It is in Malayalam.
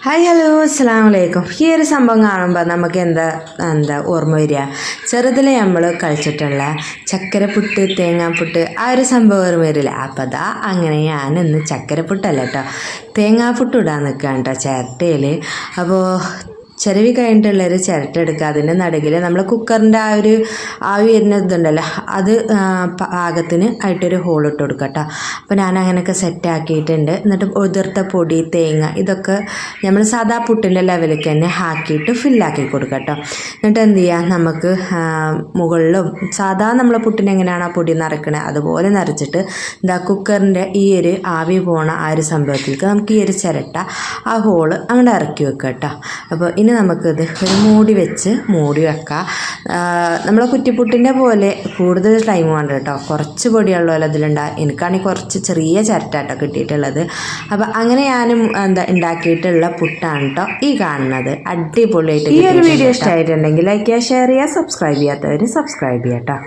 ഹായ് ഹലോ അസ്സലാമു അലൈക്കും. ഈ ഒരു സംഭവം കാണുമ്പോൾ നമുക്ക് എന്താ ഓർമ്മ വരിക? ചെറുതിലെ നമ്മൾ കഴിച്ചിട്ടുള്ള ചക്കരപ്പുട്ട്, തേങ്ങാപ്പുട്ട്, ആ ഒരു സംഭവം ഓർമ്മ വരില്ല. അപ്പോൾ അതാ അങ്ങനെ ഞാനിന്ന് ചക്കരപ്പുട്ടല്ല കേട്ടോ, തേങ്ങാപ്പുട്ട് ഇടാൻ നിൽക്കുകയാണ് കേട്ടോ ചിരട്ടയിൽ. അപ്പോൾ ചിരവി കഴിഞ്ഞിട്ടുള്ളൊരു ചിരട്ട എടുക്കുക, അതിൻ്റെ നടുകിൽ നമ്മൾ കുക്കറിൻ്റെ ആ ഒരു ആവി വരുന്ന ഇതുണ്ടല്ലോ, അത് പാകത്തിന് ആയിട്ടൊരു ഹോൾ ഇട്ട് കൊടുക്കുക കേട്ടോ. അപ്പോൾ ഞാൻ അങ്ങനെയൊക്കെ സെറ്റാക്കിയിട്ടുണ്ട്. എന്നിട്ട് ഉതിർത്ത പൊടി, തേങ്ങ, ഇതൊക്കെ നമ്മൾ സാധാ പുട്ടിൻ്റെ ലെവലിലേക്ക് തന്നെ ആക്കിയിട്ട് ഫില്ലാക്കി കൊടുക്കുക കേട്ടോ. എന്നിട്ട് എന്ത് ചെയ്യുക, നമുക്ക് മുകളിലും സാധാ നമ്മളെ പുട്ടിന് എങ്ങനെയാണ് ആ പൊടി നിറക്കണത് അതുപോലെ നിറച്ചിട്ട് എന്താ കുക്കറിൻ്റെ ഈ ഒരു ആവി പോണ ആ ഒരു സംഭവത്തിലേക്ക് നമുക്ക് ഈ ഒരു ചിരട്ട ആ ഹോള് അങ്ങോട്ട് ഇറക്കി വെക്കുക കേട്ടോ. അപ്പോൾ ഇനി നമുക്കിത് ഒരു മൂടി വെച്ച് മൂടി വെക്കാം. നമ്മളെ കുറ്റിപ്പുട്ടിൻ്റെ പോലെ കൂടുതൽ ടൈം വേണ്ട കേട്ടോ, കുറച്ച് പൊടിയുള്ളല്ലോ അതിലുണ്ടാകും. എനിക്കാണെങ്കിൽ കുറച്ച് ചെറിയ ചിരട്ട കേട്ടോ കിട്ടിയിട്ടുള്ളത്. അപ്പോൾ അങ്ങനെ ഞാനും ഉണ്ടാക്കിയിട്ടുള്ള പുട്ടാണ് കേട്ടോ ഈ കാണുന്നത്. അടിപൊളിയായിട്ട്. ഈ ഒരു വീഡിയോ ഇഷ്ടമായിട്ടുണ്ടെങ്കിൽ ലൈക്ക് ചെയ്യുക, ഷെയർ ചെയ്യുക, സബ്സ്ക്രൈബ് ചെയ്യാത്തവർ സബ്സ്ക്രൈബ് ചെയ്യാം കേട്ടോ.